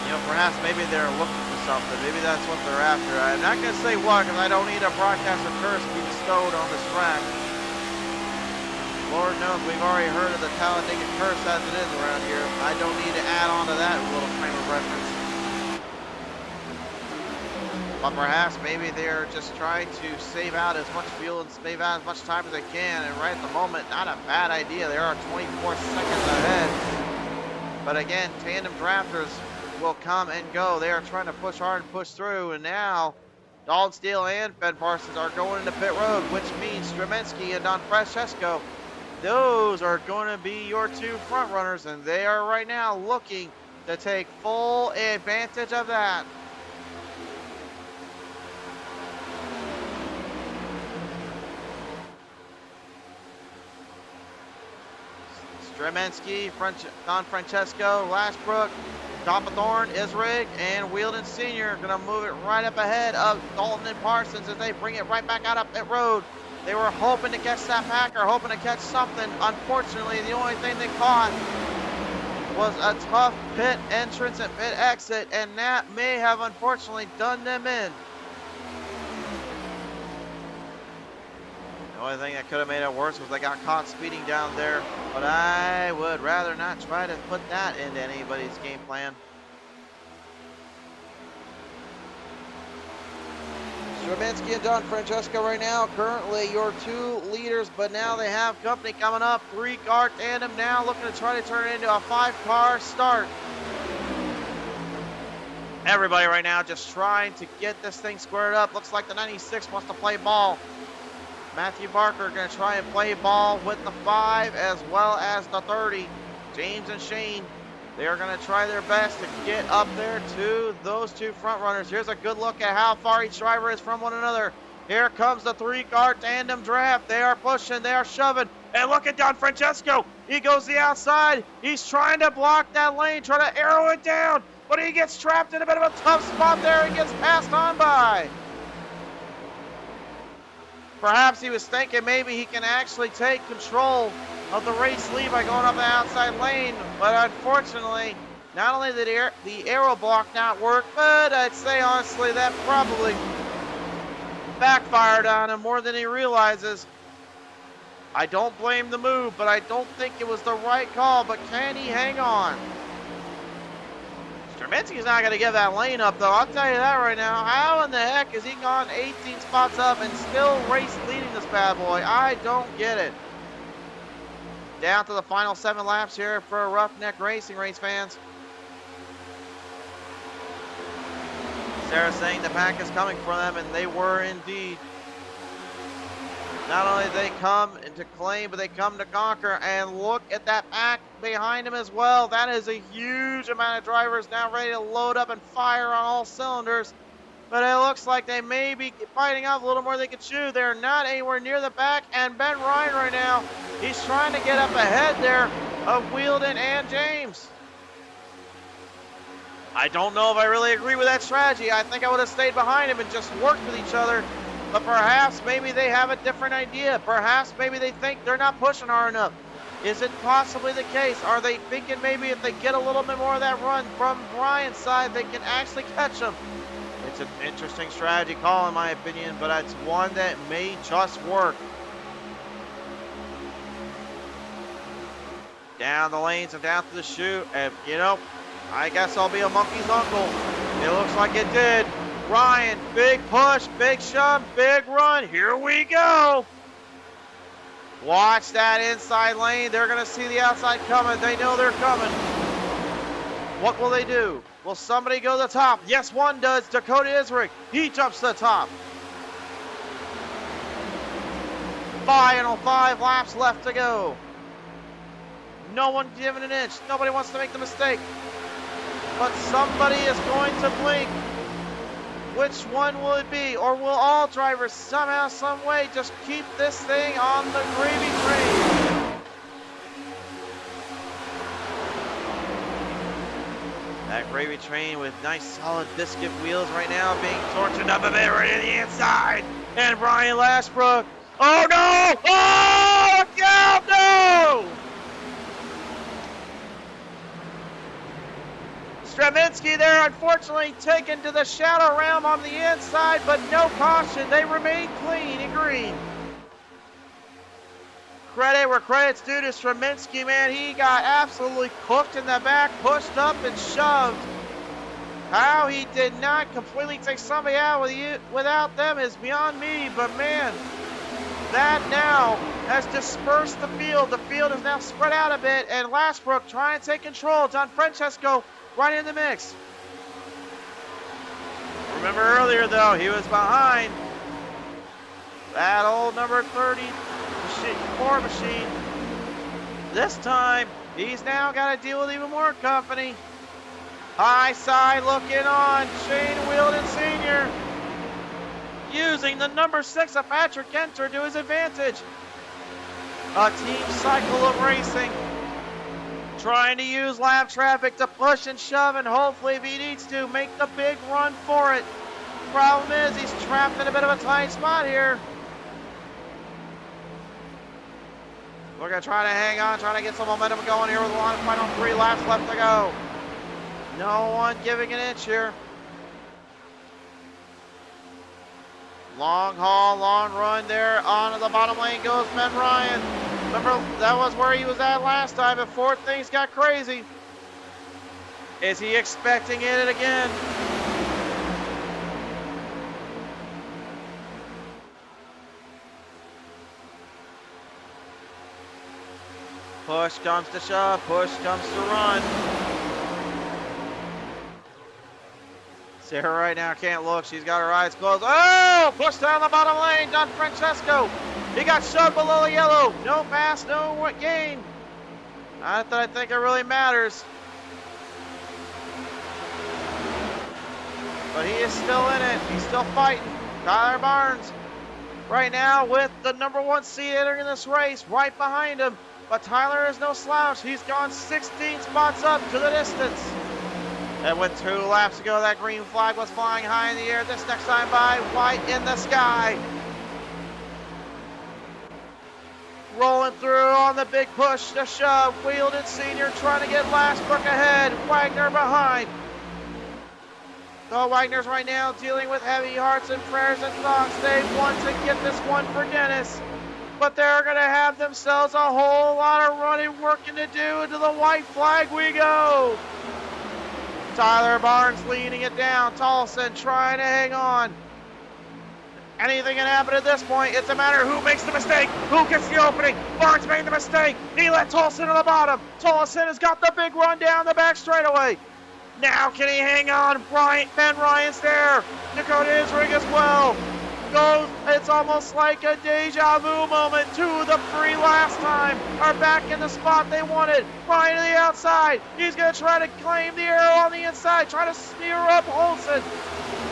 You know, perhaps maybe they're looking for something. Maybe that's what they're after. I'm not going to say what, because I don't need a broadcaster curse to be bestowed on this track. Lord knows we've already heard of the Talladega curse as it is around here. I don't need to add on to that little frame of reference. But perhaps maybe they're just trying to save out as much fuel and save out as much time as they can. And right at the moment, not a bad idea. They are 24 seconds ahead. But again, tandem drafters will come and go. They are trying to push hard and push through. And now, Dalton Steele and Ben Parsons are going into pit road, which means Stremensky and Don Francesco, those are going to be your 2 front runners. And they are right now looking to take full advantage of that. Stremensky, Don Francesco, Lashbrook, Doppelthorn, Isrig, and Welding Sr. are going to move it right up ahead of Dalton and Parsons as they bring it right back out up pit road. They were hoping to catch that Packer, hoping to catch something. Unfortunately, the only thing they caught was a tough pit entrance and pit exit, and that may have unfortunately done them in. The only thing that could have made it worse was they got caught speeding down there, but I would rather not try to put that into anybody's game plan. Stremensky and Don Francesco right now, currently your 2 leaders, but now they have company coming up. 3-car tandem now looking to try to turn it into a 5-car start. Everybody right now just trying to get this thing squared up. Looks like the 96 wants to play ball. Matthew Barker going to try and play ball with the 5 as well as the 30. James and Shane, they are going to try their best to get up there to those 2 front runners. Here's a good look at how far each driver is from one another. Here comes the 3-car tandem draft. They are pushing, they are shoving. And look at Don Francesco. He goes the outside. He's trying to block that lane, try to arrow it down. But he gets trapped in a bit of a tough spot there and gets passed on by. Perhaps he was thinking maybe he can actually take control of the race lead by going up the outside lane, but unfortunately, not only did the arrow block not work, but I'd say honestly that probably backfired on him more than he realizes. I don't blame the move, but I don't think it was the right call, but can he hang on? Stremensky's not going to give that lane up, though. I'll tell you that right now. How in the heck has he gone 18 spots up and still race leading this bad boy? I don't get it. Down to the final 7 laps here for Ruff-Neck Racing, race fans. Sarah saying the pack is coming for them, and they were indeed. Not only did they come to claim, but they come to conquer. And look at that pack behind them as well. That is a huge amount of drivers now ready to load up and fire on all cylinders. But it looks like they may be biting off a little more than they can chew. They're not anywhere near the back. And Ben Ryan right now He's trying to get up ahead there of Welding and James. I don't know if I really agree with that strategy. I think I would have stayed behind him and just worked with each other. But perhaps maybe they have a different idea. Perhaps maybe they think they're not pushing hard enough. Is it possibly the case? Are they thinking maybe if they get a little bit more of that run from Brian's side, they can actually catch him? It's an interesting strategy call in my opinion, but it's one that may just work. Down the lanes and down through the chute, and you know, I guess I'll be a monkey's uncle. It looks like it did. Ryan, big push, big shove, big run. Here we go. Watch that inside lane. They're going to see the outside coming. They know they're coming. What will they do? Will somebody go to the top? Yes, one does. Dakota Isrick. He jumps to the top. Final 5 laps left to go. No one giving an inch. Nobody wants to make the mistake. But somebody is going to blink. Which one will it be? Or will all drivers somehow, some way just keep this thing on the gravy train? That gravy train with nice solid biscuit wheels right now being tortured up a bit right in the inside. And Brian Lashbrook. Oh no! Oh, look out! No! Stravinsky there, unfortunately, taken to the shadow realm on the inside, but no caution. They remain clean and green. Credit where credit's due to Stravinsky, man. He got absolutely cooked in the back, pushed up and shoved. How he did not completely take somebody out without them is beyond me, but man, that now has dispersed the field. The field is now spread out a bit, and Lashbrook trying to take control. Don Francesco right in the mix. Remember earlier, though, he was behind that old number 30 machine. This time, he's now got to deal with even more company. High side looking on. Shane Welding Sr. using the number 6 of Patrick Enter to his advantage. A team cycle of racing. Trying to use lap traffic to push and shove, and hopefully, if he needs to, make the big run for it. Problem is, he's trapped in a bit of a tight spot here. We're going to try to hang on, trying to get some momentum going here with the final 3 laps left to go. No one giving an inch here. Long haul, long run there. Onto the bottom lane goes Ben Ryan. Remember, that was where he was at last time before things got crazy. Is he expecting it again? Push comes to shove, push comes to run. Sarah right now can't look. She's got her eyes closed. Oh, push down the bottom lane. Don Francesco. He got shoved below the yellow. No pass, no gain. Not that I think it really matters. But he is still in it. He's still fighting. Tyler Barnes right now with the number 1 seed entering this race right behind him. But Tyler is no slouch. He's gone 16 spots up to the distance. And with 2 laps to go, that green flag was flying high in the air. This next time by, white in the sky. Rolling through on the big push to shove. Welding Sr. trying to get Lashbrook ahead. Wagner behind. So Wagner's right now dealing with heavy hearts and prayers and thoughts. They want to get this one for Dennis. But they're going to have themselves a whole lot of running working to do. Into the white flag we go. Tyler Barnes leaning it down. Tolson trying to hang on. Anything can happen at this point. It's a matter of who makes the mistake, who gets the opening. Barnes made the mistake. He let Tolson to the bottom. Tolson has got the big run down the back straightaway. Now can he hang on? Ben Ryan's there. Dakota Isring as well. Goes. It's almost like a deja vu moment. 2 of the 3 last time are back in the spot they wanted. Ryan to the outside. He's going to try to claim the arrow on the inside. Try to smear up Olsen.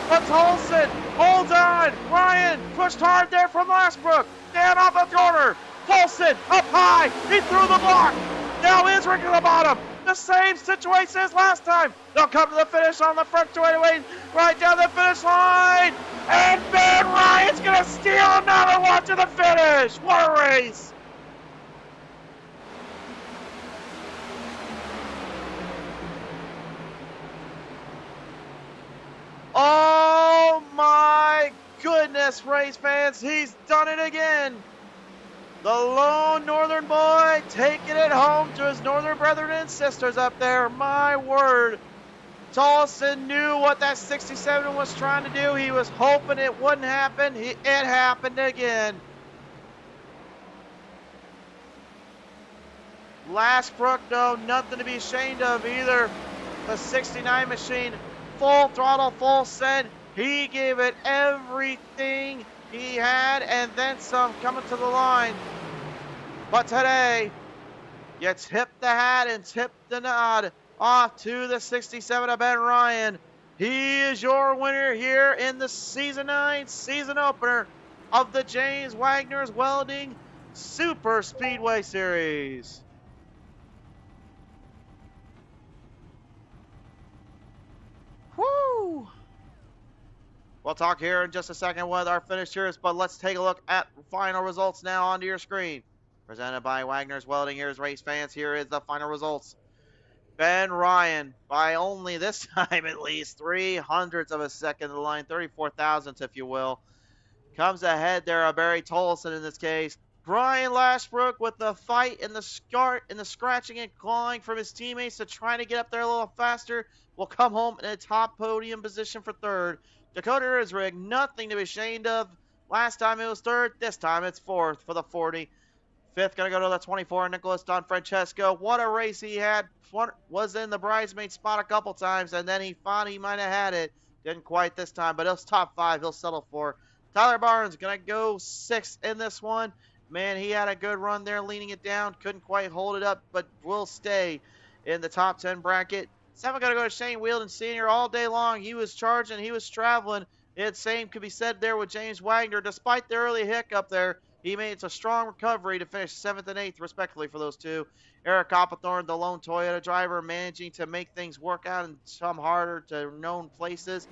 But Olsen holds on. Ryan pushed hard there from Lashbrook. Down off the corner. Tolson up high. He threw the block. Now Isrick at the bottom. The same situation as last time. They'll come to the finish on the front straightaway, right down the finish line. And Ben Ryan's going to steal another one to the finish. What a race. Oh my goodness, race fans, he's done it again. The lone northern boy taking it home to his northern brethren and sisters up there. My word. Tolson knew what that 67 was trying to do. He was hoping it wouldn't happen. It happened again. Lashbrook, no, nothing to be ashamed of either. The 69 machine, full throttle, full send. He gave it everything he had and then some coming to the line. But today, you tip the hat and tip the nod off to the 67 of Ben Ryan. He is your winner here in the Season 9 season opener of the James Wagner's Welding Super Speedway Series. Woo! We'll talk here in just a second with our finishers, but let's take a look at final results now onto your screen. Presented by Wagner's Welding. Here's race fans. Here is the final results. Ben Ryan, by only this time at least 3/100ths of a second to the line, 34 thousandths if you will, comes ahead there of Barry Tolson in this case. Brian Lashbrook with the fight and the scratching and clawing from his teammates to try to get up there a little faster will come home in a top podium position for third. Dakota Isrig, nothing to be ashamed of. Last time it was third, this time it's fourth for the 40. Fifth, going to go to the 24, Nicholas Don Francesco. What a race he had. Was in the bridesmaid spot a couple times, and then he thought he might have had it. Didn't quite this time, but it was top 5 he'll settle for. Tyler Barnes going to go 6th in this one. Man, he had a good run there, leaning it down. Couldn't quite hold it up, but will stay in the top 10 bracket. 7 going to go to Shane Wheeldon Sr. all day long. He was charging. He was traveling. The same could be said there with James Wagner. Despite the early hiccup there, he made it a strong recovery to finish 7th and 8th, respectively, for those two. Eric Opoener, the lone Toyota driver, managing to make things work out in some harder to known places.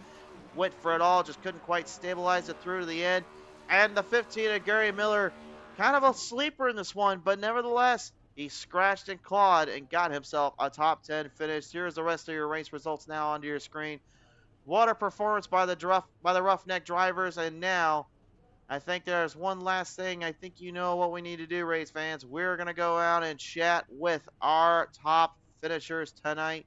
Went for it all, just couldn't quite stabilize it through to the end. And the 15 of Gary Miller, kind of a sleeper in this one, but nevertheless, he scratched and clawed and got himself a top 10 finish. Here's the rest of your race results now onto your screen. What a performance by the Ruff-Neck drivers, and now I think there's one last thing. I think you know what we need to do, race fans. We're going to go out and chat with our top finishers tonight.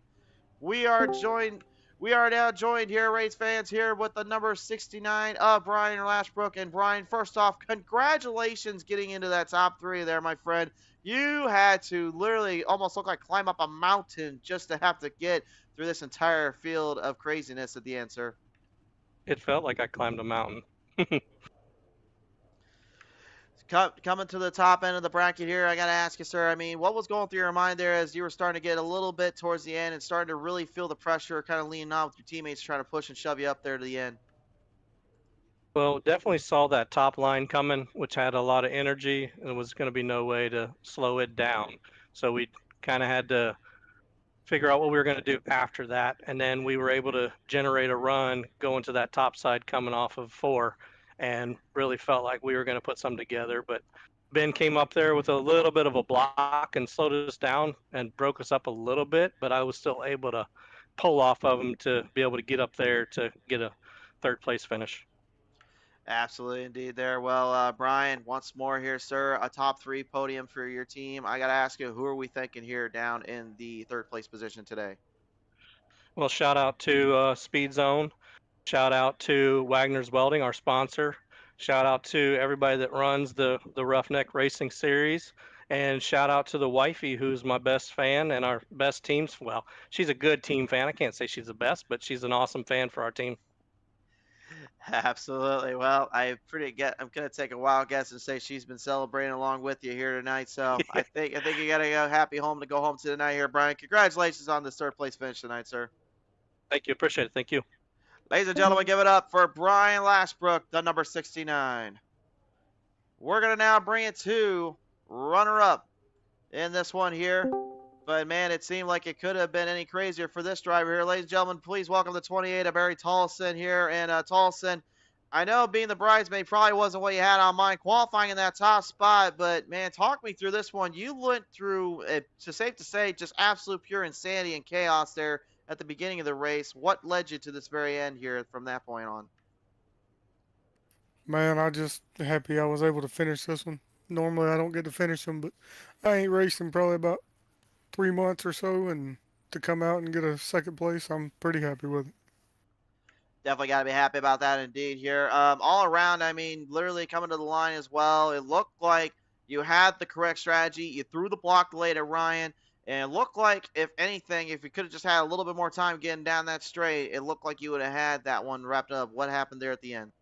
We are now joined here, race fans, here with the number 69 of Brian Lashbrook. And Brian, first off, congratulations getting into that top 3 there, my friend. You had to literally almost look like climb up a mountain just to have to get through this entire field of craziness at the end, sir. It felt like I climbed a mountain. Coming to the top end of the bracket here, I got to ask you, sir, I mean, what was going through your mind there as you were starting to get a little bit towards the end and starting to really feel the pressure, kind of leaning on with your teammates trying to push and shove you up there to the end? Well, definitely saw that top line coming, which had a lot of energy, and there was going to be no way to slow it down. So we kind of had to figure out what we were going to do after that. And then we were able to generate a run going to that top side coming off of 4. And really felt like we were going to put something together. But Ben came up there with a little bit of a block and slowed us down and broke us up a little bit, but I was still able to pull off of him to be able to get up there to get a 3rd place finish. Absolutely, indeed there. Well, Brian, once more here, sir, a top 3 podium for your team. I got to ask you, who are we thinking here down in the 3rd place position today? Well, shout out to Speed Zone. Shout out to Wagner's Welding, our sponsor. Shout out to everybody that runs the Ruff-Neck Racing Series. And shout out to the wifey, who's my best fan and our best teams. Well, she's a good team fan. I can't say she's the best, but she's an awesome fan for our team. Absolutely. Well, I'm going to take a wild guess and say she's been celebrating along with you here tonight. So I think you got to go happy home to go home to tonight here, Brian. Congratulations on this 3rd place finish tonight, sir. Thank you. Appreciate it. Thank you. Ladies and gentlemen, give it up for Brian Lashbrook, the number 69. We're going to now bring it to runner-up in this one here. But, man, it seemed like it could have been any crazier for this driver here. Ladies and gentlemen, please welcome the 28 of Barry Tolson here. And, Tolson, I know being the bridesmaid probably wasn't what you had on mind qualifying in that top spot, but, man, talk me through this one. You went through, it's safe to say, just absolute pure insanity and chaos there at the beginning of the race. What led you to this very end here from that point on? Man, I just happy I was able to finish this one. Normally I don't get to finish them, but I ain't raced in probably about 3 months or so, and to come out and get a second place, I'm pretty happy with it. Definitely got to be happy about that indeed here. All around, I mean, literally coming to the line as well, it looked like you had the correct strategy. You threw the block late at Ryan, and it looked like, if anything, if you could have just had a little bit more time getting down that straight, it looked like you would have had that one wrapped up. What happened there at the end?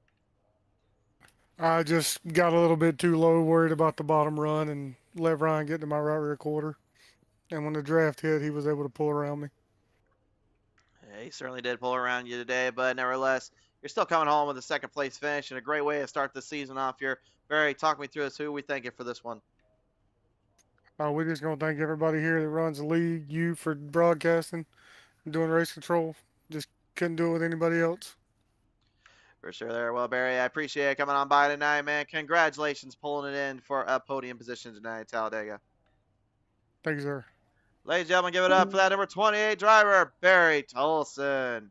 I just got a little bit too low, worried about the bottom run, and let Ryan get to my right rear quarter. And when the draft hit, he was able to pull around me. Yeah, he certainly did pull around you today, but nevertheless, you're still coming home with a second place finish and a great way to start the season off here. Barry, talk me through this. Who are we thinking for this one? We're just going to thank everybody here that runs the league, you for broadcasting, and doing race control. Just couldn't do it with anybody else. For sure there. Well, Barry, I appreciate it coming on by tonight, man. Congratulations pulling it in for a podium position tonight at Talladega. Thank you, sir. Ladies and gentlemen, give it up for that number 28 driver, Barry Tolson.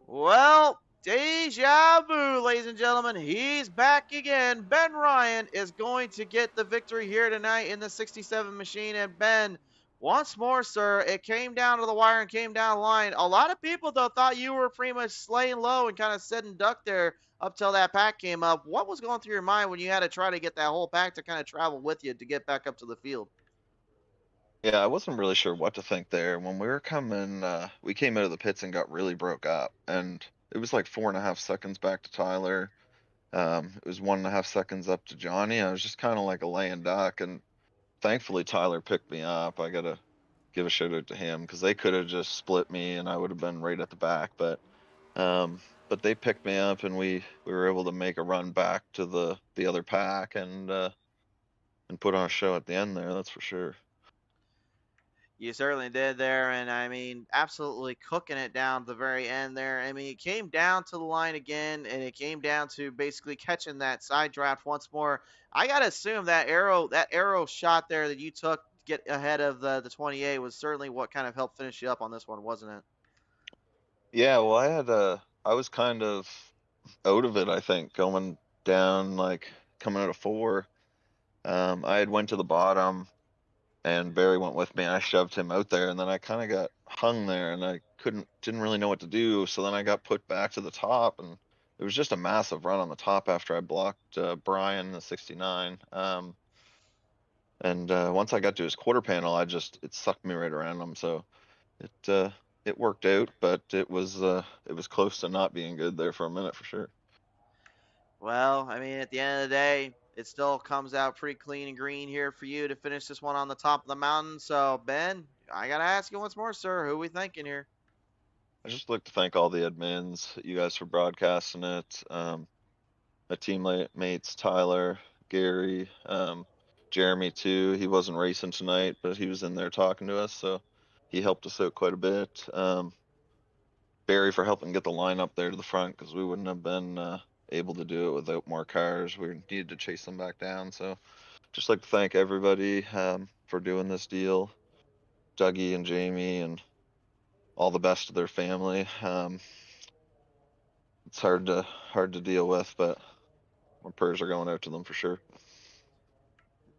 Well, deja vu, ladies and gentlemen. He's back again. Ben Ryan is going to get the victory here tonight in the 67 machine. And Ben, once more, sir, it came down to the wire and came down the line. A lot of people, though, thought you were pretty much slaying low and kind of sitting duck there up till that pack came up. What was going through your mind when you had to try to get that whole pack to kind of travel with you to get back up to the field? Yeah, I wasn't really sure what to think there. When we were coming, we came out of the pits and got really broke up, and it was like 4.5 seconds back to Tyler. It was 1.5 seconds up to Johnny. I was just kind of like a laying duck, and thankfully Tyler picked me up. I gotta give a shout out to him because they could have just split me and I would have been right at the back, but they picked me up and we were able to make a run back to the other pack and put on a show at the end there. That's for sure. You certainly did there, and I mean, absolutely cooking it down to the very end there. I mean, it came down to the line again, and it came down to basically catching that side draft once more. I gotta assume that arrow shot there that you took to get ahead of the 28 was certainly what kind of helped finish you up on this one, wasn't it? Yeah, well, I was kind of out of it, I think, going down, like coming out of four. I had went to the bottom and Barry went with me and I shoved him out there and then I kind of got hung there and I didn't really know what to do. So then I got put back to the top and it was just a massive run on the top after I blocked Brian, the 69. And once I got to his quarter panel, it sucked me right around him. So it worked out, but it was close to not being good there for a minute for sure. Well, I mean, at the end of the day, it still comes out pretty clean and green here for you to finish this one on the top of the mountain. So, Ben, I got to ask you once more, sir, who are we thinking here? I just like to thank all the admins, you guys for broadcasting it. My teammates, Tyler, Gary, Jeremy too. He wasn't racing tonight, but he was in there talking to us, so he helped us out quite a bit. Barry for helping get the line up there to the front because we wouldn't have been able to do it without more cars. We needed to chase them back down. So just like to thank everybody for doing this deal. Dougie and Jamie and all the best to their family. It's hard to deal with, but my prayers are going out to them for sure.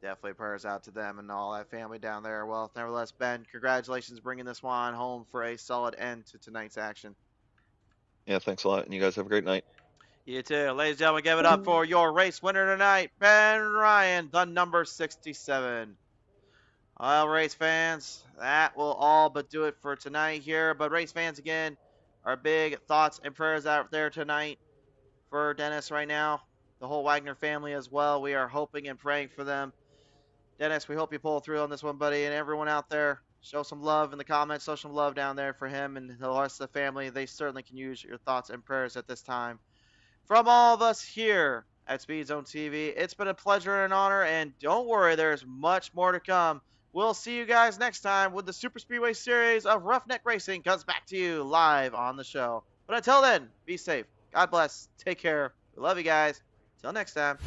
Definitely prayers out to them and all that family down there. Well, nevertheless, Ben, congratulations bringing this one home for a solid end to tonight's action. Yeah, thanks a lot, and you guys have a great night. You too. Ladies and gentlemen, give it up for your race winner tonight, Ben Ryan, the number 67. Well, race fans, that will all but do it for tonight here. But race fans, again, our big thoughts and prayers out there tonight for Dennis right now. The whole Wagoner family as well. We are hoping and praying for them. Dennis, we hope you pull through on this one, buddy. And everyone out there, show some love in the comments. Show some love down there for him and the rest of the family. They certainly can use your thoughts and prayers at this time. From all of us here at Speed Zone TV. It's been a pleasure and an honor, and don't worry, there's much more to come. We'll see you guys next time when the Super Speedway series of Ruff-Neck Racing comes back to you live on the show. But until then, be safe. God bless. Take care. We love you guys. Till next time.